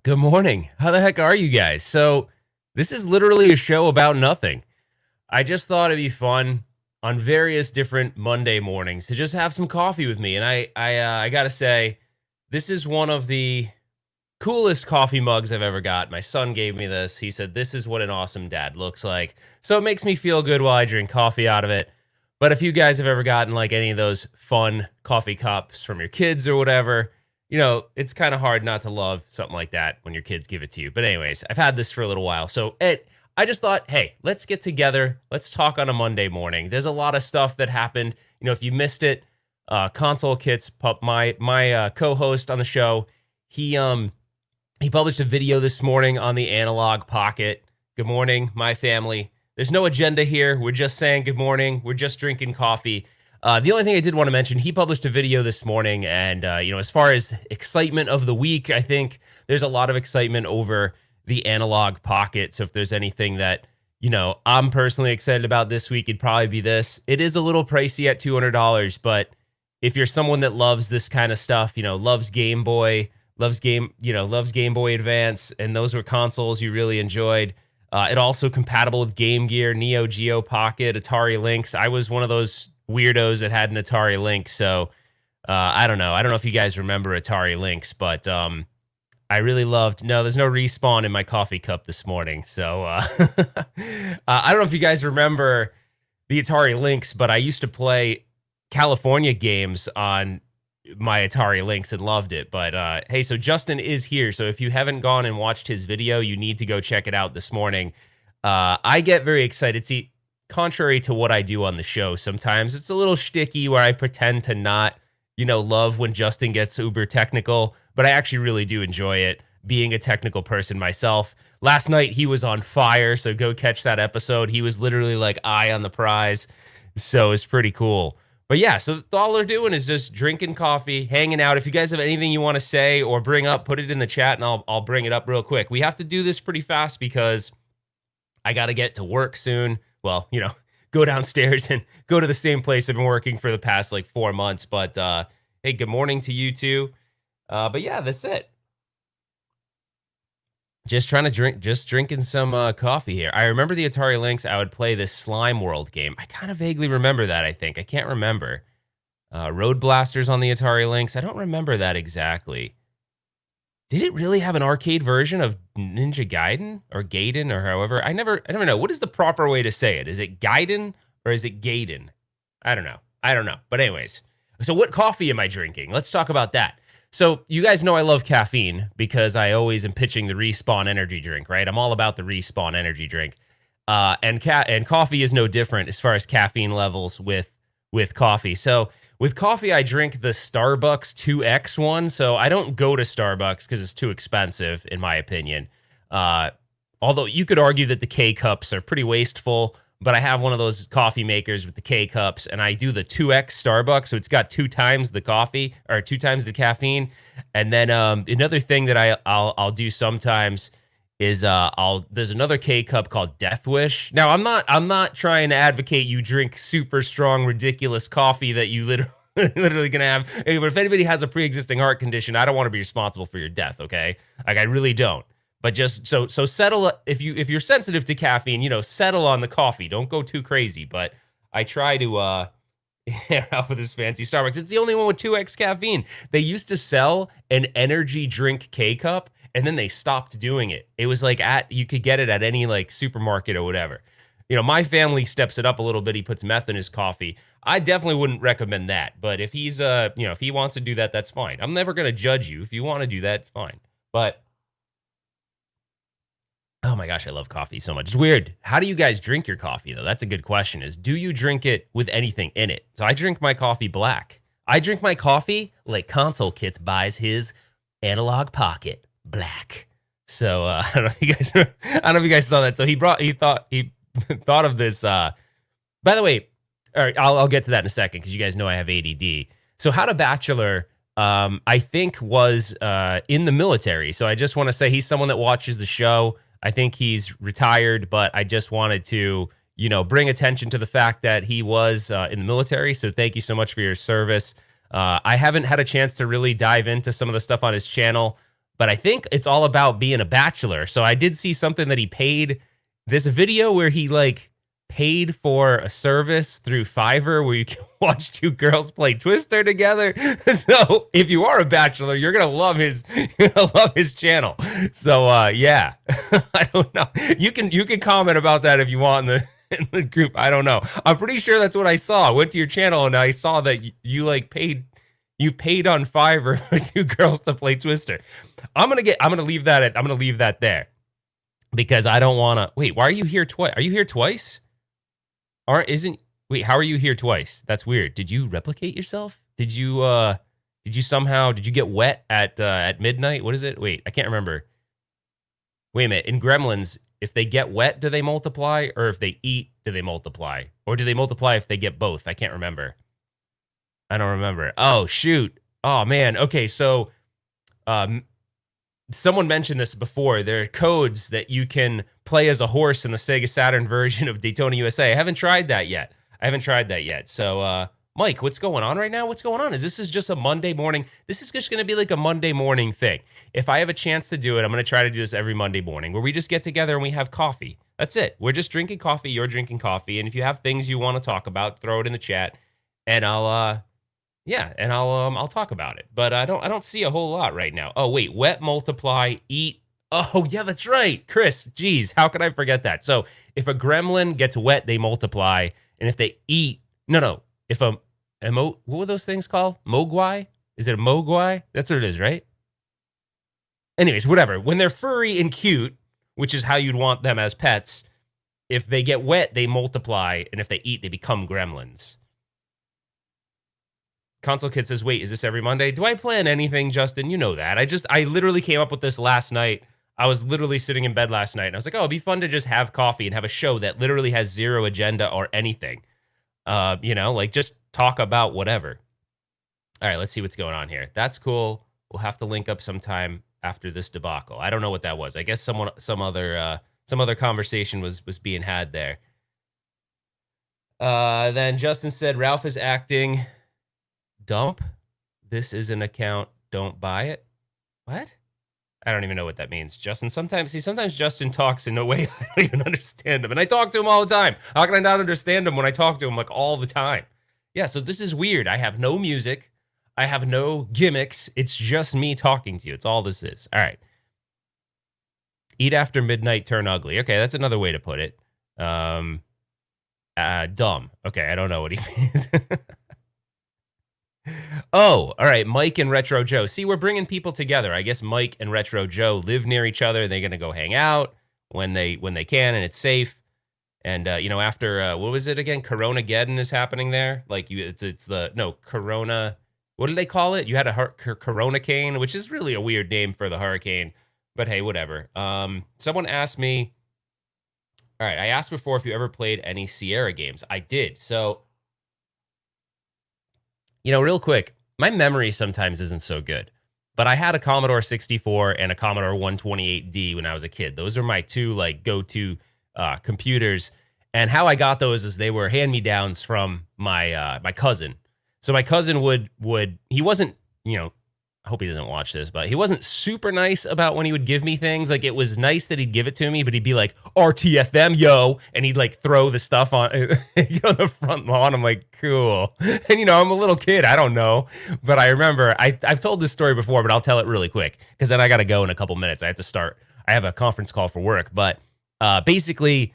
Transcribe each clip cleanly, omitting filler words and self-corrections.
Good morning. How the heck are you guys? So, this is literally a show about nothing. I just thought it'd be fun on various different Monday mornings to just have some coffee with me. And I gotta say, this is one of the coolest coffee mugs I've ever got. My son gave me this. He said, "This is what an awesome dad looks like." So it makes me feel good while I drink coffee out of it. But if you guys have ever gotten like any of those fun coffee cups from your kids or whatever, it's kind of hard not to love something like that when your kids give it to you. But anyways, I've had this for a little while. I just thought, hey, let's get together. Let's talk on a Monday morning. There's a lot of stuff that happened. If you missed it, Console Kits, my co-host on the show, he published a video this morning on the Analog Pocket. Good morning, my family. There's no agenda here. We're just saying good morning. We're just drinking coffee. The only thing I did want to mention, he published a video this morning, and as far as excitement of the week, I think there's a lot of excitement over the Analog Pocket. So if there's anything that I'm personally excited about this week, it'd probably be this. It is a little pricey at $200, but if you're someone that loves this kind of stuff, loves Game Boy, loves Game Boy Advance, and those were consoles you really enjoyed. It also compatible with Game Gear, Neo Geo Pocket, Atari Lynx. I was one of those weirdos that had an Atari Lynx, so I don't know. I don't know if you guys remember Atari Lynx, but I really loved. No, there's no Respawn in my coffee cup this morning, so I don't know if you guys remember the Atari Lynx, but I used to play California games on my Atari Lynx and loved it. But hey, so Justin is here. So if you haven't gone and watched his video, you need to go check it out this morning. I get very excited. See, contrary to what I do on the show, sometimes it's a little shticky where I pretend to not, love when Justin gets uber technical, but I actually really do enjoy it being a technical person myself. Last night he was on fire, so go catch that episode. He was literally like eye on the prize. So it's pretty cool. But yeah, so all they're doing is just drinking coffee, hanging out. If you guys have anything you want to say or bring up, put it in the chat and I'll bring it up real quick. We have to do this pretty fast because I got to get to work soon. Well, go downstairs and go to the same place I've been working for the past like 4 months. But hey, good morning to you too. But yeah, that's it. Just drinking some coffee here. I remember the Atari Lynx. I would play this Slime World game. I kind of vaguely remember that, I think. I can't remember. Road Blasters on the Atari Lynx. I don't remember that exactly. Did it really have an arcade version of Ninja Gaiden or Gaiden or however? I never know. What is the proper way to say it? Is it Gaiden or is it Gaiden? I don't know. But anyways, so what coffee am I drinking? Let's talk about that. So you guys know I love caffeine because I always am pitching the Respawn energy drink, right? I'm all about the Respawn energy drink. And coffee is no different as far as caffeine levels with coffee. So with coffee, I drink the Starbucks 2X one. So I don't go to Starbucks because it's too expensive, in my opinion. Although you could argue that the K cups are pretty wasteful, but I have one of those coffee makers with the K cups, and I do the 2X Starbucks, so it's got 2 times the coffee or 2 times the caffeine. And then another thing that I'll do sometimes is there's another K cup called Death Wish. Now I'm not trying to advocate you drink super strong, ridiculous coffee that you literally gonna have. Hey, but if anybody has a pre-existing heart condition, I don't want to be responsible for your death. Okay, like I really don't. But just so settle if you're sensitive to caffeine, settle on the coffee. Don't go too crazy. But I try to out with this fancy Starbucks. It's the only one with 2X caffeine. They used to sell an energy drink K cup, and then they stopped doing it. It was like you could get it at any like supermarket or whatever. My family steps it up a little bit. He puts meth in his coffee. I definitely wouldn't recommend that. But if he's if he wants to do that, that's fine. I'm never gonna judge you. If you want to do that, it's fine. But oh my gosh, I love coffee so much. It's weird. How do you guys drink your coffee, though? That's a good question. Do you drink it with anything in it? So I drink my coffee black. I drink my coffee like Console Kits buys his Analog Pocket black. So I don't know if you guys saw that. So he thought of this. By the way, all right, I'll get to that in a second because you guys know I have ADD. So How to Bachelor, I think was in the military. So I just want to say he's someone that watches the show. I think he's retired, but I just wanted to, bring attention to the fact that he was in the military. So thank you so much for your service. I haven't had a chance to really dive into some of the stuff on his channel, but I think it's all about being a bachelor. So I did see something that he paid this video where he like paid for a service through Fiverr where you can watch two girls play Twister together. So if you are a bachelor, you're gonna love his channel. So yeah, I don't know. You can comment about that if you want in the group. I don't know. I'm pretty sure that's what I saw. I went to your channel and I saw that you like paid on Fiverr for two girls to play Twister. I'm gonna leave that there because I don't want to. Wait, why are you here twice? Are you here twice? Wait, how are you here twice? That's weird. Did you replicate yourself? Did you get wet at midnight? What is it? Wait, I can't remember. Wait a minute. In Gremlins, if they get wet, do they multiply? Or if they eat, do they multiply? Or do they multiply if they get both? I can't remember. I don't remember. Oh, shoot. Oh, man. Okay, so someone mentioned this before. There are codes that you can play as a horse in the Sega Saturn version of Daytona USA. I haven't tried that yet. So, Mike, what's going on right now? What's going on? Is this just a Monday morning? This is just going to be like a Monday morning thing. If I have a chance to do it, I'm going to try to do this every Monday morning where we just get together and we have coffee. That's it. We're just drinking coffee. You're drinking coffee. And if you have things you want to talk about, throw it in the chat and I'll talk about it. But I don't see a whole lot right now. Oh, wait, wet, multiply, eat. Oh, yeah, that's right. Chris, geez, how could I forget that? So if a gremlin gets wet, they multiply. And if they eat, if what were those things called? Mogwai? Is it a mogwai? That's what it is, right? Anyways, whatever. When they're furry and cute, which is how you'd want them as pets, if they get wet, they multiply. And if they eat, they become gremlins. Console Kid says, wait, is this every Monday? Do I plan anything, Justin? You know that. I literally came up with this last night. I was literally sitting in bed last night, and I was like, oh, it'd be fun to just have coffee and have a show that literally has zero agenda or anything. Like just talk about whatever. All right, let's see what's going on here. That's cool. We'll have to link up sometime after this debacle. I don't know what that was. I guess some other conversation was being had there. Then Justin said, Ralph is acting dump. This is an account. Don't buy it. What? I don't even know what that means. Justin, sometimes Justin talks in a way I don't even understand him. And I talk to him all the time. How can I not understand him when I talk to him like all the time? Yeah, so this is weird. I have no music. I have no gimmicks. It's just me talking to you. It's all this is. All right. Eat after midnight, turn ugly. Okay, that's another way to put it. Dumb. Okay, I don't know what he means. Oh, all right. Mike and Retro Joe. See, we're bringing people together. I guess Mike and Retro Joe live near each other. They're going to go hang out when they can, and it's safe. And, after, what was it again? Corona-geddon is happening there. Like, Corona, what did they call it? You had a Corona-cane, which is really a weird name for the hurricane. But hey, whatever. Someone asked me, all right, I asked before if you ever played any Sierra games. I did. So, real quick, my memory sometimes isn't so good. But I had a Commodore 64 and a Commodore 128D when I was a kid. Those are my two, go-to computers. And how I got those is they were hand-me-downs from my cousin. So my cousin would he wasn't, I hope he doesn't watch this, but he wasn't super nice about when he would give me things. Like, it was nice that he'd give it to me, but he'd be like, RTFM, yo, and he'd throw the stuff on, on the front lawn. I'm like, cool. And I'm a little kid, I don't know, but I remember I've told this story before, but I'll tell it really quick because then I got to go in a couple minutes. I have a conference call for work, but basically,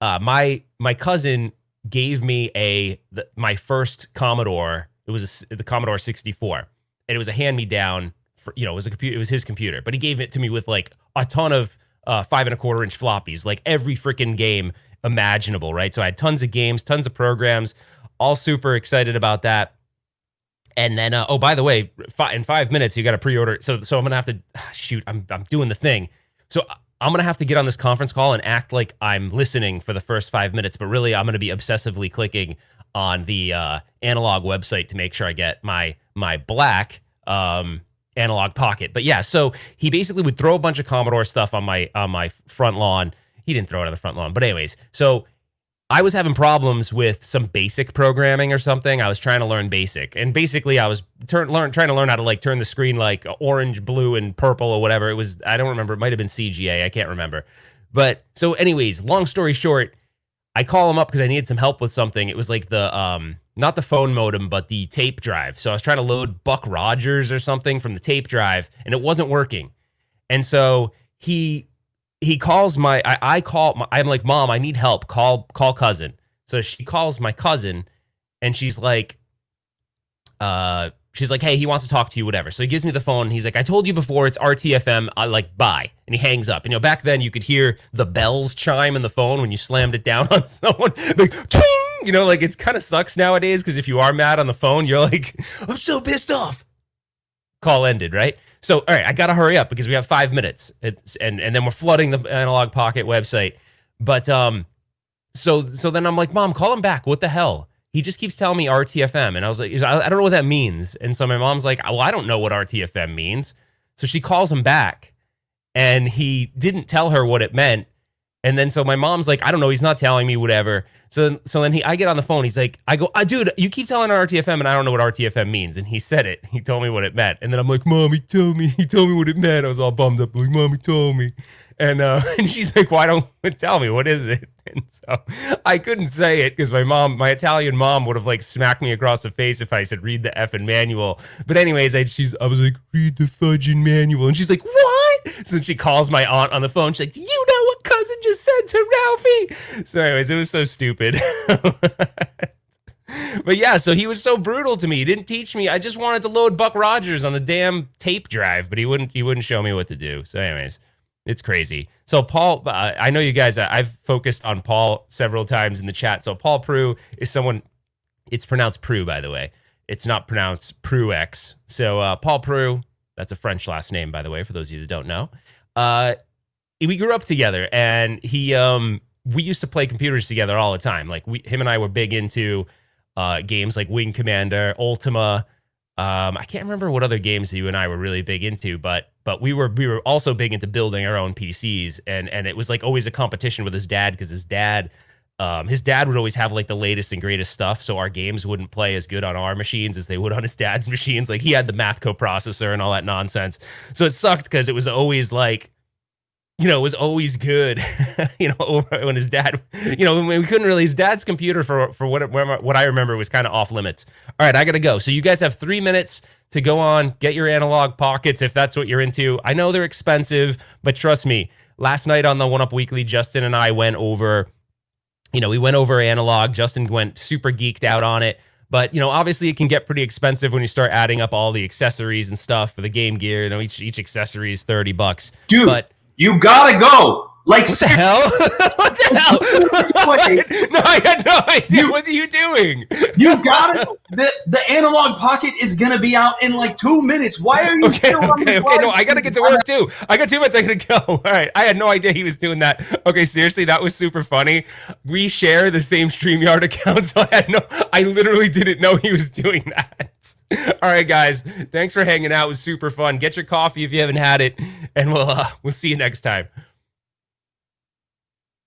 my cousin gave me my first Commodore. It was the Commodore 64. And it was a hand-me-down. It was a computer. It was his computer, but he gave it to me with a ton of 5.25-inch floppies, like every freaking game imaginable, right? So I had tons of games, tons of programs, all super excited about that. And then, oh, by the way, in 5 minutes you got to pre-order. So I'm gonna have to shoot. I'm doing the thing. So I'm gonna have to get on this conference call and act like I'm listening for the first 5 minutes, but really I'm gonna be obsessively clicking on the Analogue website to make sure I get my black Analog Pocket. But yeah, so he basically would throw a bunch of Commodore stuff on my front lawn. He didn't throw it on the front lawn, but anyways, so I was having problems with some basic programming or something. I was trying to learn basic, and basically I was trying to learn how to like turn the screen like orange, blue, and purple or whatever. It was, I don't remember. It might have been CGA. I can't remember. But so, anyways, long story short, I call him up because I needed some help with something. It was like the not the phone modem, but the tape drive. So I was trying to load Buck Rogers or something from the tape drive, and it wasn't working. And so he calls I'm like, Mom, I need help. Call cousin. So she calls my cousin, and she's like, hey, he wants to talk to you, whatever. So he gives me the phone. And he's like, I told you before, it's RTFM. I like, bye. And he hangs up. And, back then you could hear the bells chime in the phone when you slammed it down on someone. Like, twing! Like it's kind of sucks nowadays because if you are mad on the phone, you're like, I'm so pissed off. Call ended, right? So, all right, I got to hurry up because we have 5 minutes. And then we're flooding the Analog Pocket website. But so then I'm like, Mom, call him back. What the hell? He just keeps telling me RTFM. And I was like, I don't know what that means. And so my mom's like, well, I don't know what RTFM means. So she calls him back, and he didn't tell her what it meant. And then so my mom's like, I don't know, he's not telling me, whatever. So then I get on the phone. He's like, I go, dude, you keep telling her RTFM, and I don't know what RTFM means. And he said it. He told me what it meant. And then I'm like, Mom, he told me what it meant. I was all bummed up. Like, Mom, he told me. And she's like, why don't you tell me? What is it? And so I couldn't say it because my Italian mom would have like smacked me across the face if I said, read the effing manual. But anyways, I was like, read the fudging manual. And she's like, what? So then she calls my aunt on the phone. She's like, do you know what cousin just said to Ralphie? So anyways, it was so stupid. But yeah, so he was so brutal to me. He didn't teach me. I just wanted to load Buck Rogers on the damn tape drive, but he wouldn't show me what to do. So anyways, it's crazy. So Paul, I know you guys, I've focused on Paul several times in the chat. So Paul Prue is someone, it's pronounced Prue, by the way. It's not pronounced Pruex. So Paul Prue, that's a French last name, by the way, for those of you that don't know. We grew up together, and we used to play computers together all the time. Like him and I were big into games like Wing Commander, Ultima. I can't remember what other games you and I were really big into, but we were also big into building our own PCs, and it was like always a competition with his dad because his dad would always have like the latest and greatest stuff, so our games wouldn't play as good on our machines as they would on his dad's machines. Like he had the math coprocessor and all that nonsense, so it sucked because it was always like, it was always good, over when his dad, when we couldn't really, his dad's computer for what I remember was kind of off limits. All right, I got to go. So you guys have 3 minutes to go on, get your Analog Pockets if that's what you're into. I know they're expensive, but trust me, last night on the One Up Weekly, Justin and I went over, we went over Analog. Justin went super geeked out on it. But, obviously it can get pretty expensive when you start adding up all the accessories and stuff for the Game Gear. Each accessory is $30. Dude. But you gotta go. Like, what the hell? What the hell? No, I had no idea. What are you doing? You gotta go. The Analog Pocket is gonna be out in like 2 minutes. Why are you still on the Okay, no, I gotta get to work too. I got 2 minutes, I gotta go. All right. I had no idea he was doing that. Okay, seriously, that was super funny. We share the same StreamYard account, so I literally didn't know he was doing that. All right, guys. Thanks for hanging out. It was super fun. Get your coffee if you haven't had it, and we'll see you next time.